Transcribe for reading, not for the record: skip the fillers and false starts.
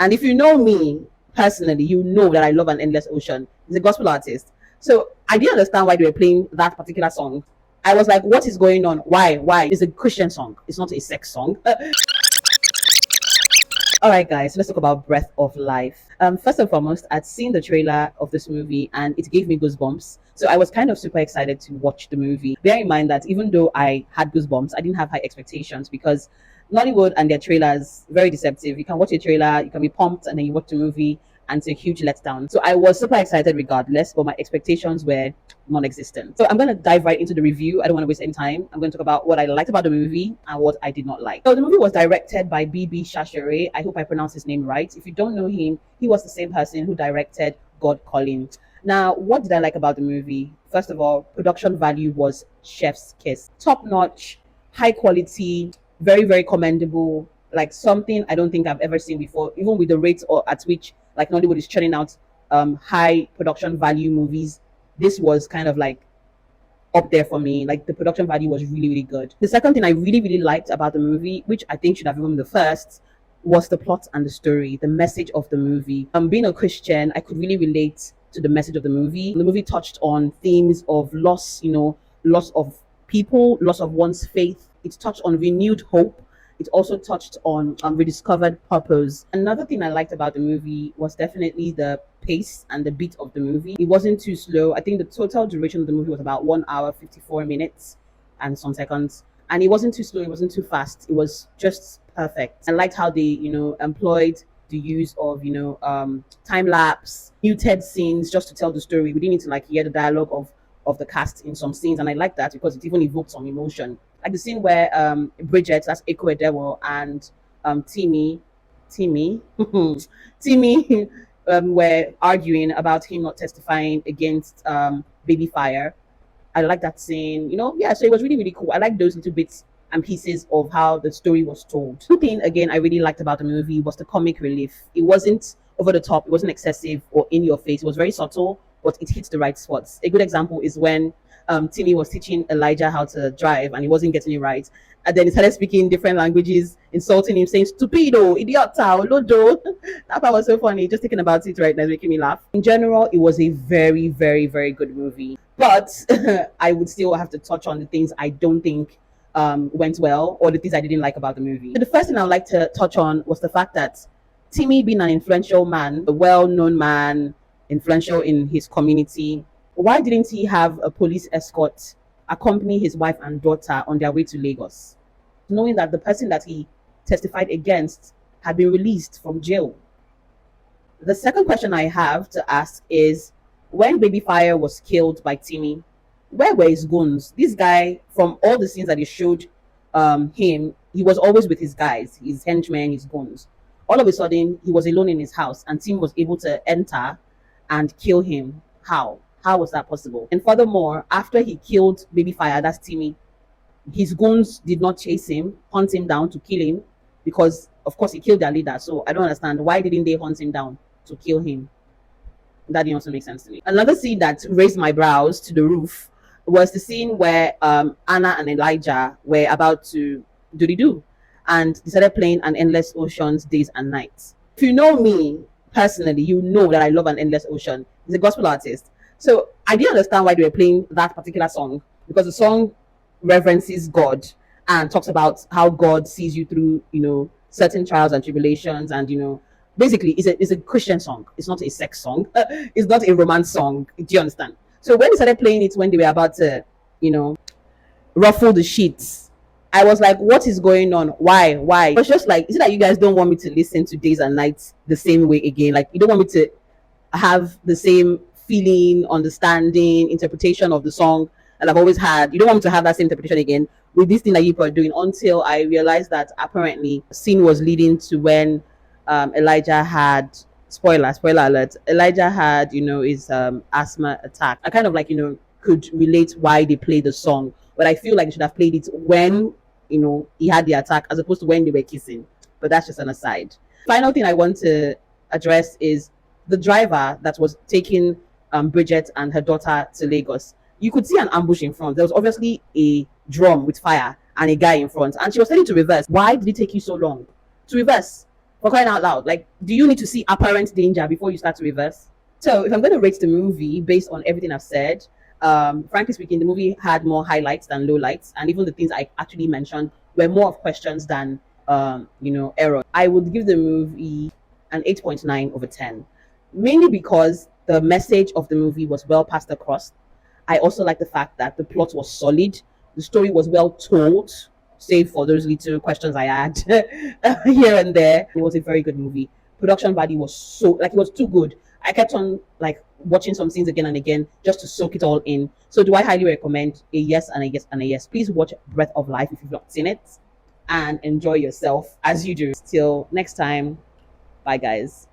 And if you know me personally, you know that I love An Endless Ocean. He's a gospel artist. So I didn't understand why they were playing that particular song. I was like, what is going on? Why? Why? It's a Christian song. It's not a sex song. All right, guys, let's talk about Breath of Life. First and foremost, I'd seen the trailer of this movie and it gave me goosebumps. So I was kind of super excited to watch the movie. Bear in mind that even though I had goosebumps, I didn't have high expectations because Nollywood and their trailers very deceptive. You can watch a trailer, you can be pumped, and then you watch the movie, and it's a huge letdown. So I was super excited regardless, but my expectations were non-existent. So I'm going to dive right into the review. I don't want to waste any time. I'm going to talk about what I liked about the movie and what I did not like. So the movie was directed by B.B. Shashere. I hope I pronounced his name right. If you don't know him, he was the same person who directed God Calling. Now, what did I like about the movie? First of all, production value was chef's kiss. Top notch, high quality, very, very commendable. Like something I don't think I've ever seen before, even with the rates or at which like Nollywood is churning out high production value movies. This was kind of like up there for me. Like the production value was really, really good. The second thing I really, really liked about the movie, which I think should have been the first, was the plot and the story, the message of the movie. Being a Christian, I could really relate to the message of the movie. The movie touched on themes of loss, loss of people, loss of one's faith. It touched on renewed hope. It also touched on rediscovered purpose. Another thing I liked about the movie was definitely the pace and the beat of the movie. It wasn't too slow. I think the total duration of the movie was about 1 hour, 54 minutes and some seconds. And it wasn't too slow, it wasn't too fast. It was just perfect. I liked how they, employed the use of, time lapse, muted scenes just to tell the story. We didn't need to like hear the dialogue of the cast in some scenes, and I like that because it even evoked some emotion. Like the scene where Bridget, that's Edewor, and Timmy, Timmy, were arguing about him not testifying against Baby Fire. I like that scene. Yeah. So it was really, really cool. I like those little bits and pieces of how the story was told. One thing again I really liked about the movie was the comic relief. It wasn't over the top, it wasn't excessive or in your face. It was very subtle, but it hits the right spots. A good example is when Timmy was teaching Elijah how to drive and he wasn't getting it right. And then he started speaking different languages, insulting him, saying stupido, idiota, lodo. That part was so funny. Just thinking about it right now is making me laugh. In general, it was a very, very, very good movie. But I would still have to touch on the things I don't think went well or the things I didn't like about the movie. So the first thing I would like to touch on was the fact that Timmy, being an influential man, a well-known man, influential in his community, why didn't he have a police escort accompany his wife and daughter on their way to Lagos, knowing that the person that he testified against had been released from jail? The second question I have to ask is, when Baby Fire was killed by Timmy, where were his goons? This guy, from all the scenes that he showed him, he was always with his guys, his henchmen, his goons. All of a sudden, he was alone in his house, and Tim was able to enter and kill him. How? How was that possible? And furthermore, after he killed Baby Fire, that's Timmy, his goons did not chase him, hunt him down to kill him, because of course he killed their leader. So I don't understand, why didn't they hunt him down to kill him? That didn't also make sense to me. Another scene that raised my brows to the roof was the scene where Anna and Elijah were about to do and they started playing An Endless Ocean's Days and Nights. If you know me personally, you know that I love An Endless Ocean. He's a gospel artist. So I didn't understand why they were playing that particular song, because the song reverences God and talks about how God sees you through, certain trials and tribulations, and basically it's a Christian song. It's not a sex song. It's not a romance song. Do you understand? So when they started playing it when they were about to, ruffle the sheets, I was like, what is going on? Why? It was just like, is it that you guys don't want me to listen to Days and Nights the same way again? Like, you don't want me to have the same feeling, understanding, interpretation of the song that I've always had. You don't want me to have that same interpretation again with this thing that you are doing, until I realized that apparently the scene was leading to when Elijah had, spoiler alert, Elijah had, his asthma attack. I kind of like, could relate why they played the song, but I feel like they should have played it when, he had the attack as opposed to when they were kissing. But that's just an aside. Final thing I want to address is the driver that was taking Bridget and her daughter to Lagos. You could see an ambush in front. There was obviously a drum with fire and a guy in front, and she was telling to reverse. Why did it take you so long to reverse? For crying out loud, like, do you need to see apparent danger before you start to reverse? So, if I'm going to rate the movie based on everything I've said, frankly speaking, the movie had more highlights than lowlights, and even the things I actually mentioned were more of questions than errors. I would give the movie an 8.9 over 10, mainly because the message of the movie was well passed across. I also like the fact that the plot was solid, the story was well told, save for those little questions I had here and there. It was a very good movie. Production value was so, like, it was too good. I kept on like watching some scenes again and again just to soak it all in. So do I highly recommend a yes and a yes and a yes? Please watch Breath of Life if you've not seen it and enjoy yourself as you do. Till next time, bye guys.